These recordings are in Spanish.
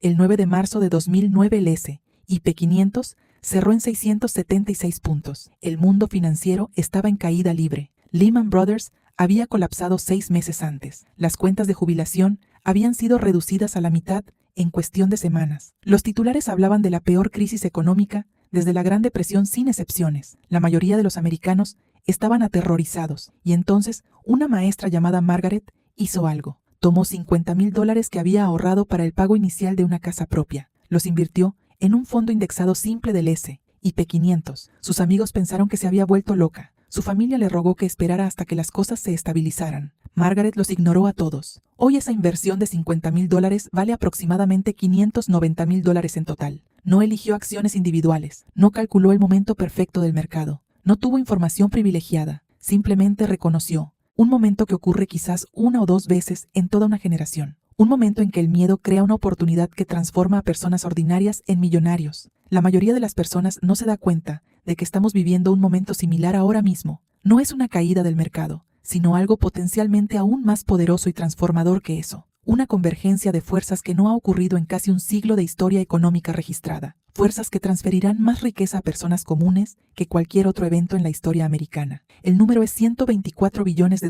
El 9 de marzo de 2009 el S&P 500 cerró en 676 puntos. El mundo financiero estaba en caída libre. Lehman Brothers había colapsado 6 meses antes. Las cuentas de jubilación habían sido reducidas a la mitad en cuestión de semanas. Los titulares hablaban de la peor crisis económica desde la Gran Depresión sin excepciones. La mayoría de los americanos estaban aterrorizados y entonces una maestra llamada Margaret hizo algo. Tomó $50,000 que había ahorrado para el pago inicial de una casa propia. Los invirtió en un fondo indexado simple del S&P 500. Sus amigos pensaron que se había vuelto loca. Su familia le rogó que esperara hasta que las cosas se estabilizaran. Margaret los ignoró a todos. Hoy esa inversión de $50,000 vale aproximadamente $590,000 en total. No eligió acciones individuales, no calculó el momento perfecto del mercado, no tuvo información privilegiada, simplemente reconoció un momento que ocurre quizás 1 o 2 veces en toda una generación. Un momento en que el miedo crea una oportunidad que transforma a personas ordinarias en millonarios. La mayoría de las personas no se da cuenta de que estamos viviendo un momento similar ahora mismo. No es una caída del mercado, sino algo potencialmente aún más poderoso y transformador que eso. Una convergencia de fuerzas que no ha ocurrido en casi un siglo de historia económica registrada. Fuerzas que transferirán más riqueza a personas comunes que cualquier otro evento en la historia americana. El número es $124 billones.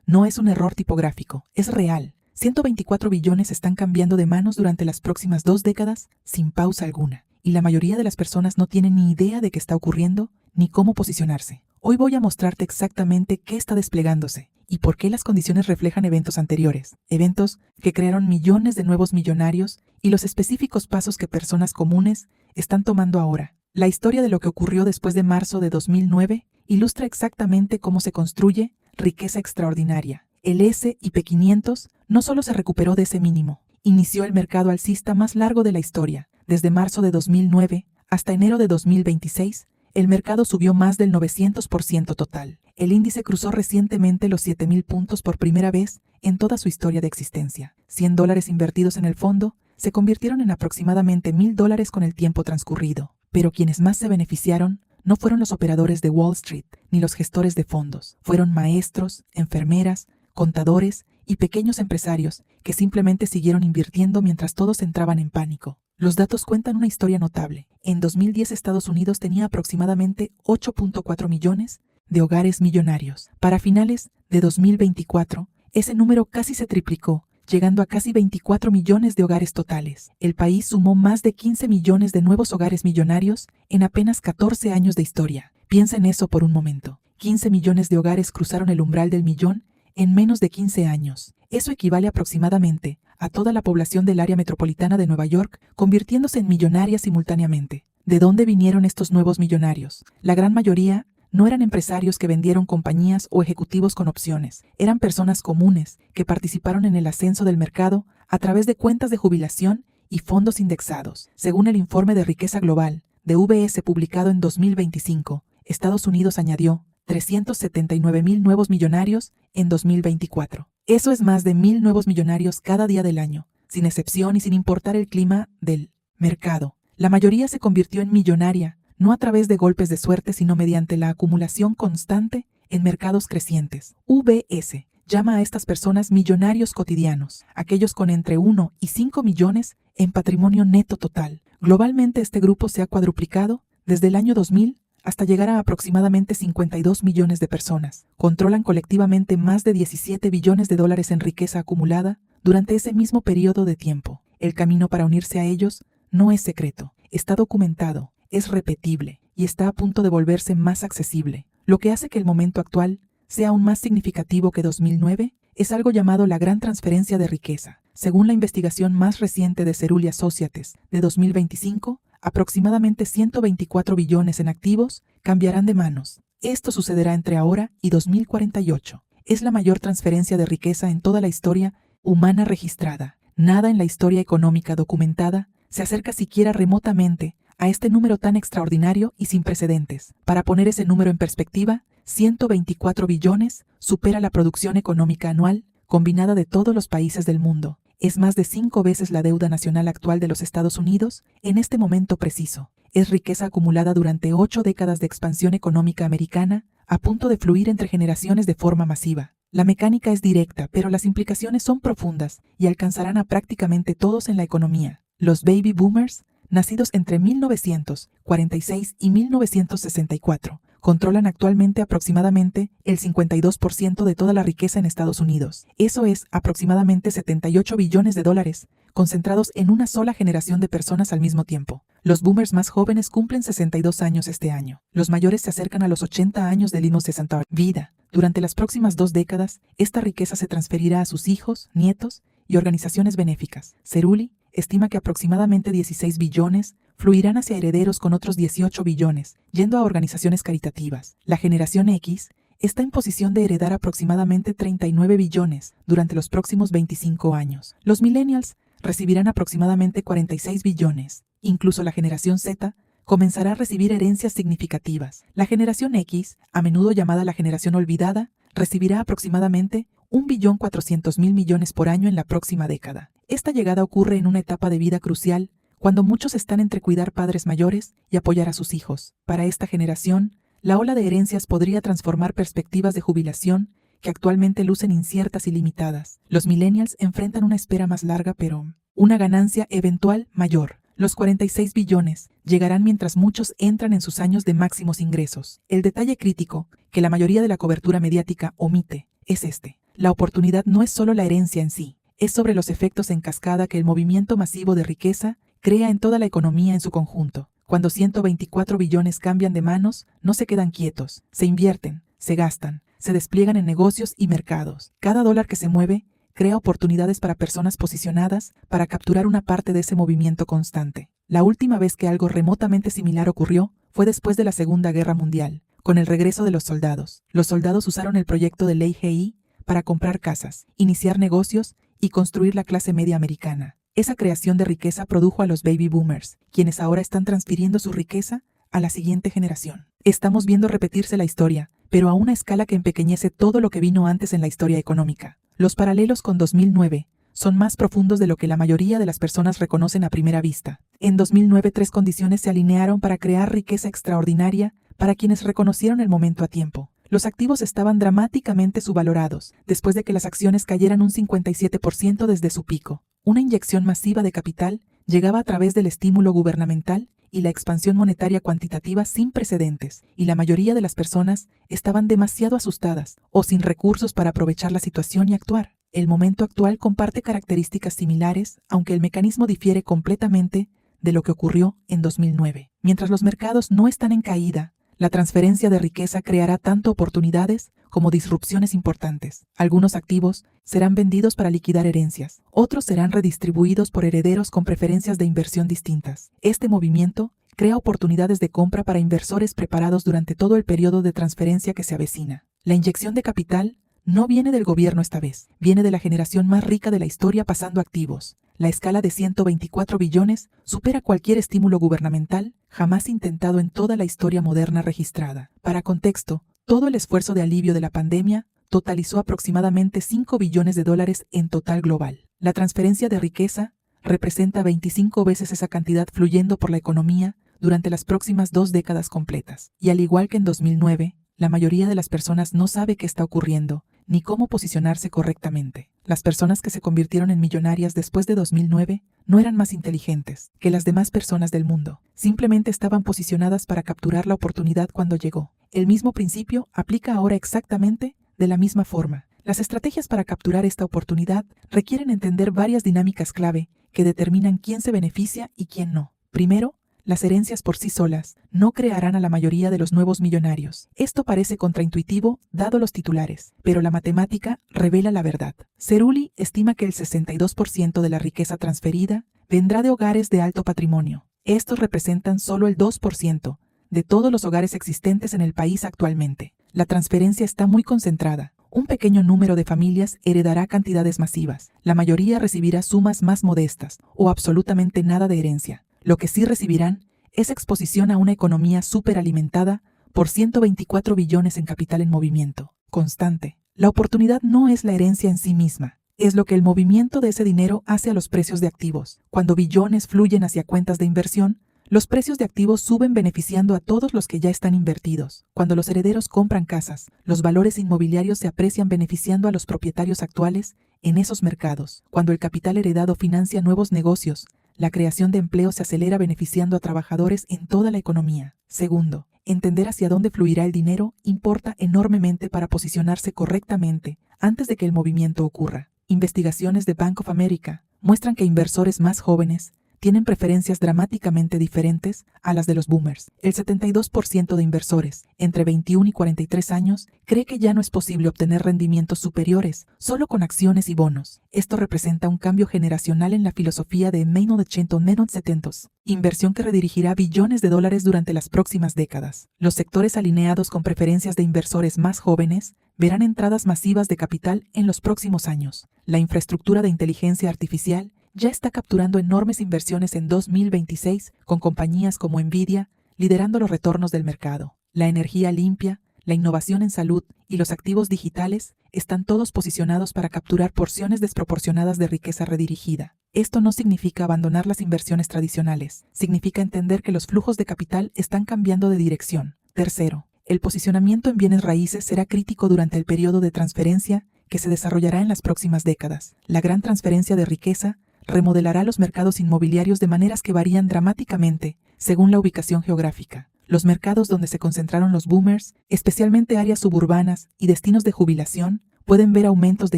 No es un error tipográfico, es real. 124 billones están cambiando de manos durante las próximas 2 décadas sin pausa alguna. Y la mayoría de las personas no tienen ni idea de qué está ocurriendo ni cómo posicionarse. Hoy voy a mostrarte exactamente qué está desplegándose y por qué las condiciones reflejan eventos anteriores, eventos que crearon millones de nuevos millonarios y los específicos pasos que personas comunes están tomando ahora. La historia de lo que ocurrió después de marzo de 2009 ilustra exactamente cómo se construye riqueza extraordinaria. El S&P 500 no solo se recuperó de ese mínimo, inició el mercado alcista más largo de la historia. Desde marzo de 2009 hasta enero de 2026, el mercado subió más del 900% total. El índice cruzó recientemente los 7,000 puntos por primera vez en toda su historia de existencia. $100 invertidos en el fondo se convirtieron en aproximadamente $1,000 con el tiempo transcurrido. Pero quienes más se beneficiaron no fueron los operadores de Wall Street ni los gestores de fondos. Fueron maestros, enfermeras, contadores y pequeños empresarios que simplemente siguieron invirtiendo mientras todos entraban en pánico. Los datos cuentan una historia notable. En 2010 Estados Unidos tenía aproximadamente 8.4 millones de hogares millonarios. Para finales de 2024, ese número casi se triplicó, llegando a casi 24 millones de hogares totales. El país sumó más de 15 millones de nuevos hogares millonarios en apenas 14 años de historia. Piensa en eso por un momento. 15 millones de hogares cruzaron el umbral del millón en menos de 15 años. Eso equivale aproximadamente a toda la población del área metropolitana de Nueva York, convirtiéndose en millonarias simultáneamente. ¿De dónde vinieron estos nuevos millonarios? La gran mayoría no eran empresarios que vendieron compañías o ejecutivos con opciones. Eran personas comunes que participaron en el ascenso del mercado a través de cuentas de jubilación y fondos indexados. Según el informe de riqueza global de UBS publicado en 2025, Estados Unidos añadió 379,000 nuevos millonarios en 2024. Eso es más de 1,000 nuevos millonarios cada día del año, sin excepción y sin importar el clima del mercado. La mayoría se convirtió en millonaria, no a través de golpes de suerte, sino mediante la acumulación constante en mercados crecientes. UBS llama a estas personas millonarios cotidianos, aquellos con entre 1 y 5 millones en patrimonio neto total. Globalmente este grupo se ha cuadruplicado desde el año 2000 hasta llegar a aproximadamente 52 millones de personas. Controlan colectivamente más de 17 billones de dólares en riqueza acumulada durante ese mismo periodo de tiempo. El camino para unirse a ellos no es secreto, está documentado, es repetible y está a punto de volverse más accesible. Lo que hace que el momento actual sea aún más significativo que 2009 es algo llamado la gran transferencia de riqueza. Según la investigación más reciente de Cerulli Associates de 2025, aproximadamente 124 billones en activos cambiarán de manos. Esto sucederá entre ahora y 2048. Es la mayor transferencia de riqueza en toda la historia humana registrada. Nada en la historia económica documentada se acerca siquiera remotamente a este número tan extraordinario y sin precedentes. Para poner ese número en perspectiva, 124 billones supera la producción económica anual combinada de todos los países del mundo. Es más de 5 veces la deuda nacional actual de los Estados Unidos en este momento preciso. Es riqueza acumulada durante 8 décadas de expansión económica americana, a punto de fluir entre generaciones de forma masiva. La mecánica es directa, pero las implicaciones son profundas y alcanzarán a prácticamente todos en la economía. Los baby boomers, nacidos entre 1946 y 1964, controlan actualmente aproximadamente el 52% de toda la riqueza en Estados Unidos. Eso es aproximadamente 78 billones de dólares, concentrados en una sola generación de personas al mismo tiempo. Los boomers más jóvenes cumplen 62 años este año. Los mayores se acercan a los 80 años de limos de Santa Vida. Durante las próximas 2 décadas, esta riqueza se transferirá a sus hijos, nietos y organizaciones benéficas. Cerulli estima que aproximadamente 16 billones fluirán hacia herederos con otros 18 billones, yendo a organizaciones caritativas. La generación X está en posición de heredar aproximadamente 39 billones durante los próximos 25 años. Los millennials recibirán aproximadamente 46 billones. Incluso la generación Z comenzará a recibir herencias significativas. La generación X, a menudo llamada la generación olvidada, recibirá aproximadamente 1.400.000 millones por año en la próxima década. Esta llegada ocurre en una etapa de vida crucial, cuando muchos están entre cuidar padres mayores y apoyar a sus hijos. Para esta generación, la ola de herencias podría transformar perspectivas de jubilación que actualmente lucen inciertas y limitadas. Los millennials enfrentan una espera más larga, pero una ganancia eventual mayor. Los 46 billones llegarán mientras muchos entran en sus años de máximos ingresos. El detalle crítico, que la mayoría de la cobertura mediática omite, es este. La oportunidad no es solo la herencia en sí, es sobre los efectos en cascada que el movimiento masivo de riqueza crea en toda la economía en su conjunto. Cuando 124 billones cambian de manos, no se quedan quietos, se invierten, se gastan, se despliegan en negocios y mercados. Cada dólar que se mueve crea oportunidades para personas posicionadas para capturar una parte de ese movimiento constante. La última vez que algo remotamente similar ocurrió fue después de la Segunda Guerra Mundial, con el regreso de los soldados. Los soldados usaron el proyecto de Ley GI para comprar casas, iniciar negocios y construir la clase media americana. Esa creación de riqueza produjo a los baby boomers, quienes ahora están transfiriendo su riqueza a la siguiente generación. Estamos viendo repetirse la historia, pero a una escala que empequeñece todo lo que vino antes en la historia económica. Los paralelos con 2009 son más profundos de lo que la mayoría de las personas reconocen a primera vista. En 2009, 3 condiciones se alinearon para crear riqueza extraordinaria para quienes reconocieron el momento a tiempo. Los activos estaban dramáticamente subvalorados, después de que las acciones cayeran un 57% desde su pico. Una inyección masiva de capital llegaba a través del estímulo gubernamental y la expansión monetaria cuantitativa sin precedentes, y la mayoría de las personas estaban demasiado asustadas o sin recursos para aprovechar la situación y actuar. El momento actual comparte características similares, aunque el mecanismo difiere completamente de lo que ocurrió en 2009. Mientras los mercados no están en caída, la transferencia de riqueza creará tanto oportunidades como disrupciones importantes. Algunos activos serán vendidos para liquidar herencias, otros serán redistribuidos por herederos con preferencias de inversión distintas. Este movimiento crea oportunidades de compra para inversores preparados durante todo el periodo de transferencia que se avecina. La inyección de capital no viene del gobierno esta vez, viene de la generación más rica de la historia pasando activos. La escala de 124 billones supera cualquier estímulo gubernamental jamás intentado en toda la historia moderna registrada. Para contexto, todo el esfuerzo de alivio de la pandemia totalizó aproximadamente 5 billones de dólares en total global. La transferencia de riqueza representa 25 veces esa cantidad fluyendo por la economía durante las próximas 2 décadas completas. Y al igual que en 2009, la mayoría de las personas no sabe qué está ocurriendo ni cómo posicionarse correctamente. Las personas que se convirtieron en millonarias después de 2009 no eran más inteligentes que las demás personas del mundo. Simplemente estaban posicionadas para capturar la oportunidad cuando llegó. El mismo principio aplica ahora exactamente de la misma forma. Las estrategias para capturar esta oportunidad requieren entender varias dinámicas clave que determinan quién se beneficia y quién no. Primero, las herencias por sí solas no crearán a la mayoría de los nuevos millonarios. Esto parece contraintuitivo dado los titulares, pero la matemática revela la verdad. Cerulli estima que el 62% de la riqueza transferida vendrá de hogares de alto patrimonio. Estos representan solo el 2% de todos los hogares existentes en el país actualmente. La transferencia está muy concentrada. Un pequeño número de familias heredará cantidades masivas. La mayoría recibirá sumas más modestas o absolutamente nada de herencia. Lo que sí recibirán es exposición a una economía superalimentada por 124 billones en capital en movimiento constante. La oportunidad no es la herencia en sí misma, es lo que el movimiento de ese dinero hace a los precios de activos. Cuando billones fluyen hacia cuentas de inversión, los precios de activos suben beneficiando a todos los que ya están invertidos. Cuando los herederos compran casas, los valores inmobiliarios se aprecian beneficiando a los propietarios actuales en esos mercados. Cuando el capital heredado financia nuevos negocios, La creación de empleo se acelera beneficiando a trabajadores en toda la economía. Segundo, entender hacia dónde fluirá el dinero importa enormemente para posicionarse correctamente antes de que el movimiento ocurra. Investigaciones de Bank of America muestran que inversores más jóvenes tienen preferencias dramáticamente diferentes a las de los boomers. El 72% de inversores entre 21 y 43 años cree que ya no es posible obtener rendimientos superiores solo con acciones y bonos. Esto representa un cambio generacional en la filosofía de Maynard Menos inversión que redirigirá billones de dólares durante las próximas décadas. Los sectores alineados con preferencias de inversores más jóvenes verán entradas masivas de capital en los próximos años. La infraestructura de inteligencia artificial ya está capturando enormes inversiones en 2026 con compañías como Nvidia liderando los retornos del mercado. La energía limpia, la innovación en salud y los activos digitales están todos posicionados para capturar porciones desproporcionadas de riqueza redirigida. Esto no significa abandonar las inversiones tradicionales, significa entender que los flujos de capital están cambiando de dirección. Tercero, el posicionamiento en bienes raíces será crítico durante el periodo de transferencia que se desarrollará en las próximas décadas. La gran transferencia de riqueza remodelará los mercados inmobiliarios de maneras que varían dramáticamente según la ubicación geográfica. Los mercados donde se concentraron los boomers, especialmente áreas suburbanas y destinos de jubilación, pueden ver aumentos de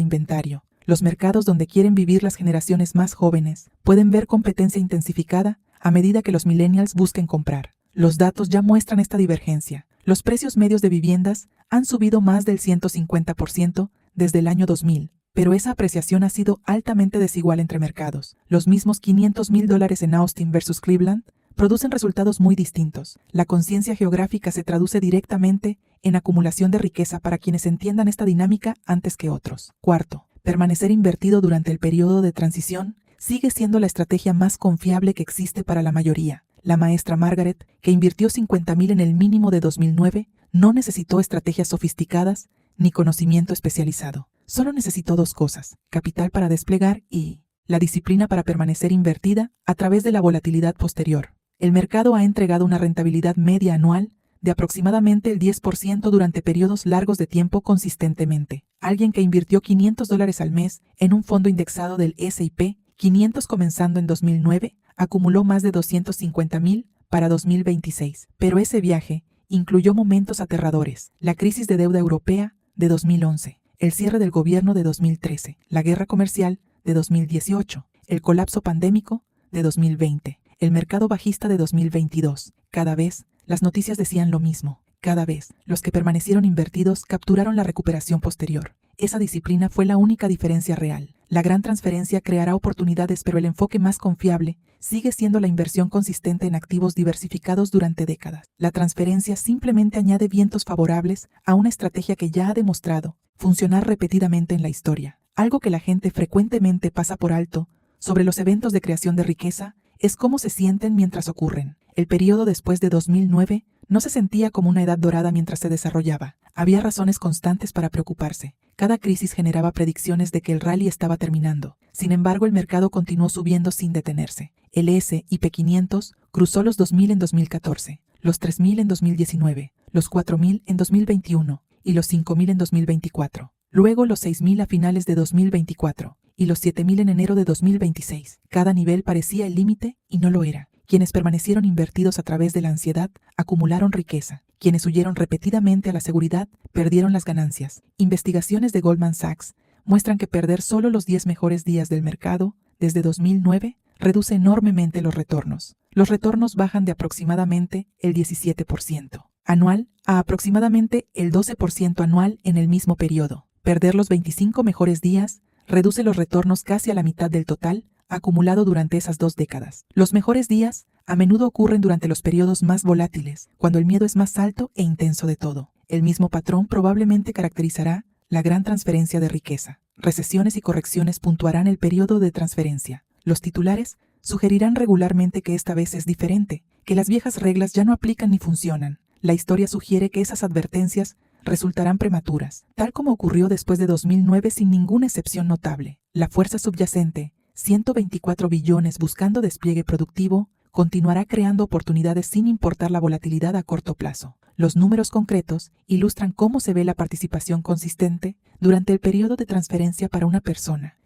inventario. Los mercados donde quieren vivir las generaciones más jóvenes pueden ver competencia intensificada a medida que los millennials busquen comprar. Los datos ya muestran esta divergencia. Los precios medios de viviendas han subido más del 150% desde el año 2000. Pero esa apreciación ha sido altamente desigual entre mercados. Los mismos $500,000 en Austin versus Cleveland producen resultados muy distintos. La conciencia geográfica se traduce directamente en acumulación de riqueza para quienes entiendan esta dinámica antes que otros. Cuarto, permanecer invertido durante el periodo de transición sigue siendo la estrategia más confiable que existe para la mayoría. La maestra Margaret, que invirtió $50,000 en el mínimo de 2009, no necesitó estrategias sofisticadas ni conocimiento especializado. Solo necesitó dos cosas: capital para desplegar y la disciplina para permanecer invertida a través de la volatilidad posterior. El mercado ha entregado una rentabilidad media anual de aproximadamente el 10% durante periodos largos de tiempo consistentemente. Alguien que invirtió $500 al mes en un fondo indexado del S&P 500 comenzando en 2009 acumuló más de $250,000 para 2026. Pero ese viaje incluyó momentos aterradores: la crisis de deuda europea de 2011. El cierre del gobierno de 2013, la guerra comercial de 2018, el colapso pandémico de 2020, el mercado bajista de 2022. Cada vez, las noticias decían lo mismo. Cada vez, los que permanecieron invertidos capturaron la recuperación posterior. Esa disciplina fue la única diferencia real. La gran transferencia creará oportunidades, pero el enfoque más confiable sigue siendo la inversión consistente en activos diversificados durante décadas. La transferencia simplemente añade vientos favorables a una estrategia que ya ha demostrado funcionar repetidamente en la historia. Algo que la gente frecuentemente pasa por alto sobre los eventos de creación de riqueza es cómo se sienten mientras ocurren. El periodo después de 2009 no se sentía como una edad dorada mientras se desarrollaba. Había razones constantes para preocuparse. Cada crisis generaba predicciones de que el rally estaba terminando. Sin embargo, el mercado continuó subiendo sin detenerse. El S&P 500 cruzó los 2,000 en 2014, los 3,000 en 2019, los 4,000 en 2021 y los 5,000 en 2024. Luego los 6,000 a finales de 2024 y los 7,000 en enero de 2026. Cada nivel parecía el límite y no lo era. Quienes permanecieron invertidos a través de la ansiedad acumularon riqueza. Quienes huyeron repetidamente a la seguridad perdieron las ganancias. Investigaciones de Goldman Sachs muestran que perder solo los 10 mejores días del mercado desde 2009 reduce enormemente los retornos. Los retornos bajan de aproximadamente el 17% anual a aproximadamente el 12% anual en el mismo periodo. Perder los 25 mejores días reduce los retornos casi a la mitad del total acumulado durante esas 2 décadas. Los mejores días a menudo ocurren durante los periodos más volátiles, cuando el miedo es más alto e intenso de todo. El mismo patrón probablemente caracterizará la gran transferencia de riqueza. Recesiones y correcciones puntuarán el periodo de transferencia. Los titulares sugerirán regularmente que esta vez es diferente, que las viejas reglas ya no aplican ni funcionan. La historia sugiere que esas advertencias resultarán prematuras, tal como ocurrió después de 2009 sin ninguna excepción notable. La fuerza subyacente, 124 billones buscando despliegue productivo, continuará creando oportunidades sin importar la volatilidad a corto plazo. Los números concretos ilustran cómo se ve la participación consistente durante el periodo de transferencia para una persona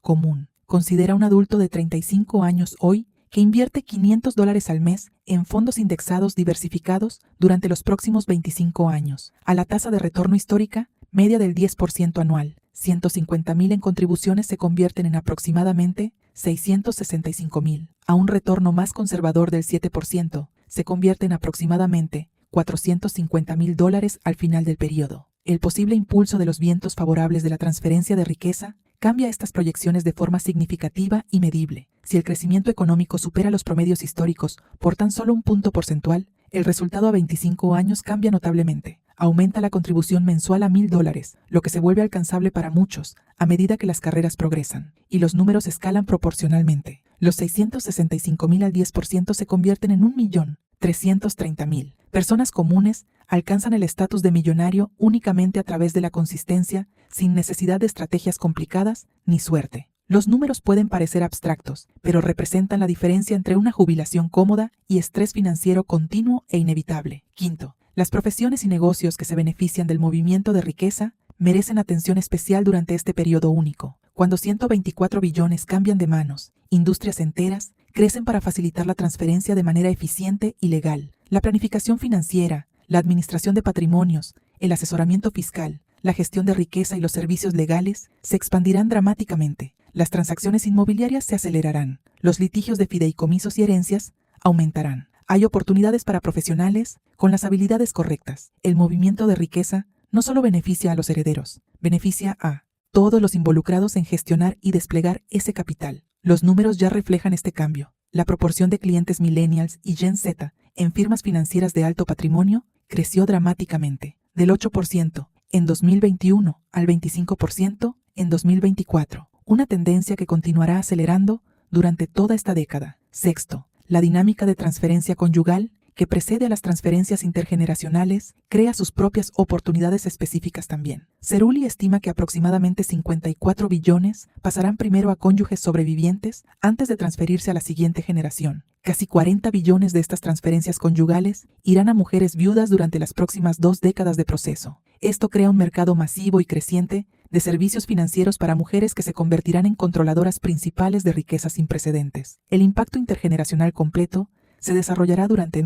común. Considera un adulto de 35 años hoy que invierte $500 al mes en fondos indexados diversificados durante los próximos 25 años, a la tasa de retorno histórica media del 10% anual. 150,000 en contribuciones se convierten en aproximadamente 665,000. A un retorno más conservador del 7%, se convierte en aproximadamente $450,000 al final del periodo. El posible impulso de los vientos favorables de la transferencia de riqueza cambia estas proyecciones de forma significativa y medible. Si el crecimiento económico supera los promedios históricos por tan solo un punto porcentual, el resultado a 25 años cambia notablemente. Aumenta la contribución mensual a $1,000, lo que se vuelve alcanzable para muchos a medida que las carreras progresan, y los números escalan proporcionalmente. Los 665,000 al 10% se convierten en 1,330,000. Personas comunes alcanzan el estatus de millonario únicamente a través de la consistencia, sin necesidad de estrategias complicadas ni suerte. Los números pueden parecer abstractos, pero representan la diferencia entre una jubilación cómoda y estrés financiero continuo e inevitable. Quinto, las profesiones y negocios que se benefician del movimiento de riqueza merecen atención especial durante este periodo único. Cuando 124 billones cambian de manos, industrias enteras crecen para facilitar la transferencia de manera eficiente y legal. La planificación financiera, la administración de patrimonios, el asesoramiento fiscal, la gestión de riqueza y los servicios legales se expandirán dramáticamente. Las transacciones inmobiliarias se acelerarán. Los litigios de fideicomisos y herencias aumentarán. Hay oportunidades para profesionales con las habilidades correctas. El movimiento de riqueza no solo beneficia a los herederos, beneficia a todos los involucrados en gestionar y desplegar ese capital. Los números ya reflejan este cambio. La proporción de clientes millennials y Gen Z en firmas financieras de alto patrimonio creció dramáticamente, del 8% en 2021 al 25% en 2024, una tendencia que continuará acelerando durante toda esta década. Sexto, la dinámica de transferencia conyugal que precede a las transferencias intergeneracionales crea sus propias oportunidades específicas también. Cerulli estima que aproximadamente 54 billones pasarán primero a cónyuges sobrevivientes antes de transferirse a la siguiente generación. Casi 40 billones de estas transferencias conyugales irán a mujeres viudas durante las próximas 2 décadas de proceso. Esto crea un mercado masivo y creciente de servicios financieros para mujeres que se convertirán en controladoras principales de riquezas sin precedentes. El impacto intergeneracional completo se desarrollará durante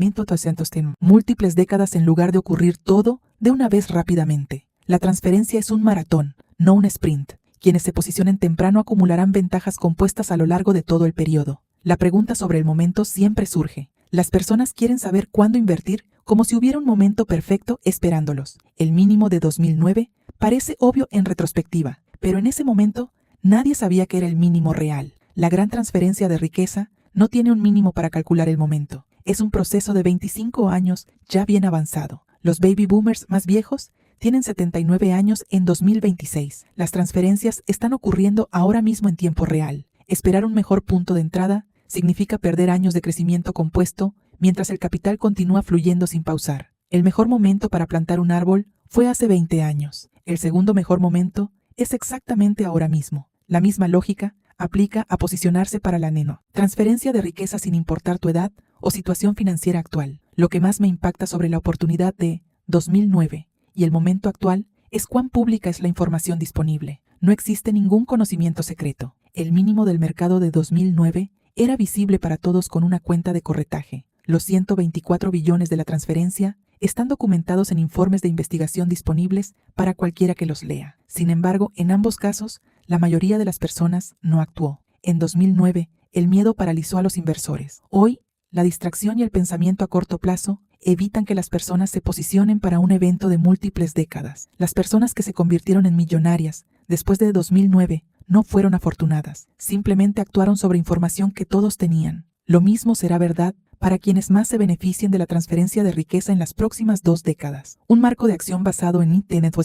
múltiples décadas en lugar de ocurrir todo de una vez rápidamente. La transferencia es un maratón, no un sprint. Quienes se posicionen temprano acumularán ventajas compuestas a lo largo de todo el periodo. La pregunta sobre el momento siempre surge. Las personas quieren saber cuándo invertir, como si hubiera un momento perfecto esperándolos. El mínimo de 2009 parece obvio en retrospectiva, pero en ese momento nadie sabía que era el mínimo real. La gran transferencia de riqueza no tiene un mínimo para calcular el momento. Es un proceso de 25 años ya bien avanzado. Los baby boomers más viejos tienen 79 años en 2026. Las transferencias están ocurriendo ahora mismo en tiempo real. Esperar un mejor punto de entrada significa perder años de crecimiento compuesto mientras el capital continúa fluyendo sin pausar. El mejor momento para plantar un árbol fue hace 20 años. El segundo mejor momento es exactamente ahora mismo. La misma lógica aplica a posicionarse para la transferencia de riqueza sin importar tu edad o situación financiera actual. Lo que más me impacta sobre la oportunidad de 2009 y el momento actual es cuán pública es la información disponible. No existe ningún conocimiento secreto. El mínimo del mercado de 2009 era visible para todos con una cuenta de corretaje. Los 124 billones de la transferencia están documentados en informes de investigación disponibles para cualquiera que los lea. Sin embargo, en ambos casos, la mayoría de las personas no actuó. En 2009, el miedo paralizó a los inversores. Hoy, la distracción y el pensamiento a corto plazo evitan que las personas se posicionen para un evento de múltiples décadas. Las personas que se convirtieron en millonarias después de 2009 no fueron afortunadas. Simplemente actuaron sobre información que todos tenían. Lo mismo será verdad para quienes más se beneficien de la transferencia de riqueza en las próximas 2 décadas. Un marco de acción basado en Internet.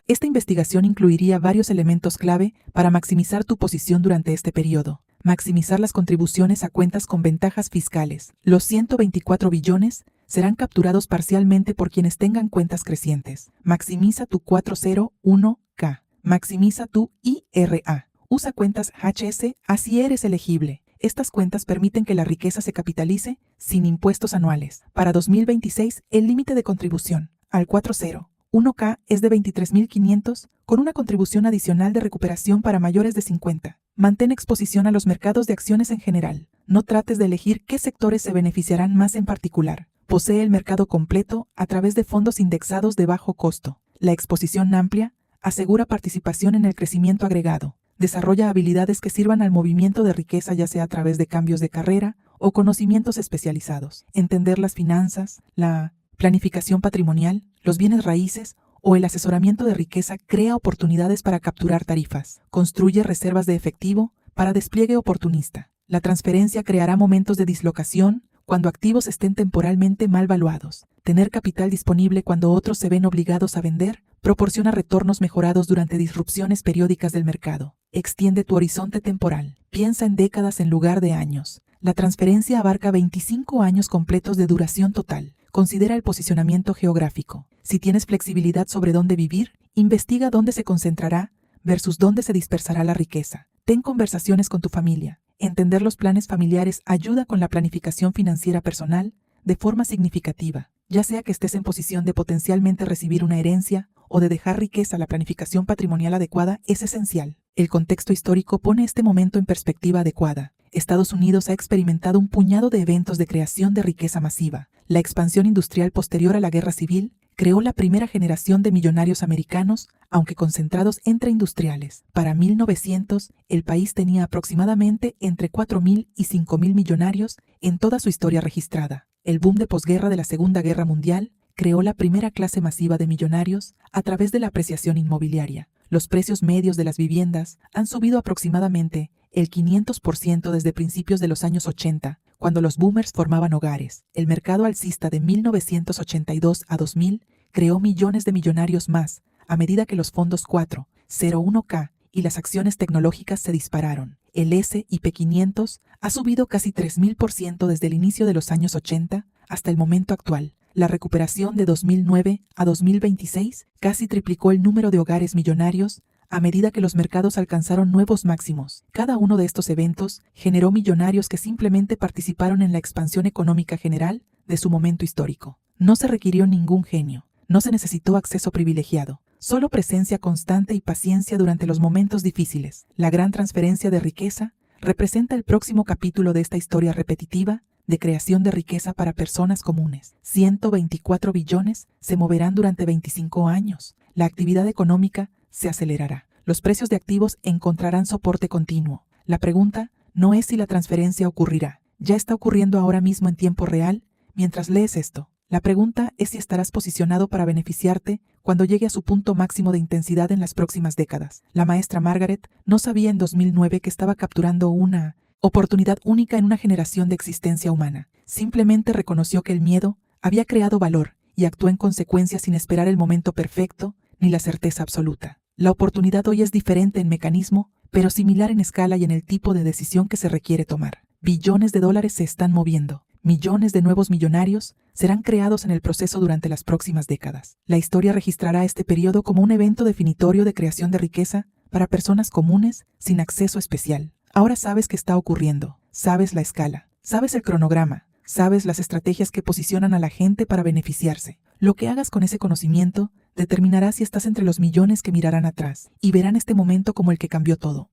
Esta investigación incluiría varios elementos clave para maximizar tu posición durante este periodo. Maximizar las contribuciones a cuentas con ventajas fiscales. Los 124 billones serán capturados parcialmente por quienes tengan cuentas crecientes. Maximiza tu 401k. Maximiza tu IRA. Usa cuentas HS así eres elegible. Estas cuentas permiten que la riqueza se capitalice sin impuestos anuales. Para 2026, el límite de contribución al 401k es de $23,500 con una contribución adicional de recuperación para mayores de 50. Mantén exposición a los mercados de acciones en general. No trates de elegir qué sectores se beneficiarán más en particular. Posee el mercado completo a través de fondos indexados de bajo costo. La exposición amplia asegura participación en el crecimiento agregado. Desarrolla habilidades que sirvan al movimiento de riqueza, ya sea a través de cambios de carrera o conocimientos especializados. Entender las finanzas, la planificación patrimonial, los bienes raíces o el asesoramiento de riqueza crea oportunidades para capturar tarifas. Construye reservas de efectivo para despliegue oportunista. La transferencia creará momentos de dislocación cuando activos estén temporalmente mal valuados. Tener capital disponible cuando otros se ven obligados a vender proporciona retornos mejorados durante disrupciones periódicas del mercado. Extiende tu horizonte temporal. Piensa en décadas en lugar de años. La transferencia abarca 25 años completos de duración total. Considera el posicionamiento geográfico. Si tienes flexibilidad sobre dónde vivir, investiga dónde se concentrará versus dónde se dispersará la riqueza. Ten conversaciones con tu familia. Entender los planes familiares ayuda con la planificación financiera personal de forma significativa. Ya sea que estés en posición de potencialmente recibir una herencia o de dejar riqueza, la planificación patrimonial adecuada es esencial. El contexto histórico pone este momento en perspectiva adecuada. Estados Unidos ha experimentado un puñado de eventos de creación de riqueza masiva. La expansión industrial posterior a la Guerra Civil creó la primera generación de millonarios americanos, aunque concentrados entre industriales. Para 1900, el país tenía aproximadamente entre 4.000 y 5.000 millonarios en toda su historia registrada. El boom de posguerra de la Segunda Guerra Mundial creó la primera clase masiva de millonarios a través de la apreciación inmobiliaria. Los precios medios de las viviendas han subido aproximadamente el 500% desde principios de los años 80, cuando los boomers formaban hogares. El mercado alcista de 1982 a 2000 creó millones de millonarios más a medida que los fondos 401k y las acciones tecnológicas se dispararon. El S&P 500 ha subido casi 3.000% desde el inicio de los años 80 hasta el momento actual. La recuperación de 2009 a 2026 casi triplicó el número de hogares millonarios a medida que los mercados alcanzaron nuevos máximos. Cada uno de estos eventos generó millonarios que simplemente participaron en la expansión económica general de su momento histórico. No se requirió ningún genio, no se necesitó acceso privilegiado, solo presencia constante y paciencia durante los momentos difíciles. La gran transferencia de riqueza representa el próximo capítulo de esta historia repetitiva de creación de riqueza para personas comunes. 124 billones se moverán durante 25 años. La actividad económica se acelerará. Los precios de activos encontrarán soporte continuo. La pregunta no es si la transferencia ocurrirá. Ya está ocurriendo ahora mismo en tiempo real mientras lees esto. La pregunta es si estarás posicionado para beneficiarte cuando llegue a su punto máximo de intensidad en las próximas décadas. La maestra Margaret no sabía en 2009 que estaba capturando una oportunidad única en una generación de existencia humana. Simplemente reconoció que el miedo había creado valor y actuó en consecuencia sin esperar el momento perfecto ni la certeza absoluta. La oportunidad hoy es diferente en mecanismo, pero similar en escala y en el tipo de decisión que se requiere tomar. Billones de dólares se están moviendo. Millones de nuevos millonarios serán creados en el proceso durante las próximas décadas. La historia registrará este periodo como un evento definitorio de creación de riqueza para personas comunes sin acceso especial. Ahora sabes qué está ocurriendo, sabes la escala, sabes el cronograma, sabes las estrategias que posicionan a la gente para beneficiarse. Lo que hagas con ese conocimiento determinará si estás entre los millones que mirarán atrás y verán este momento como el que cambió todo.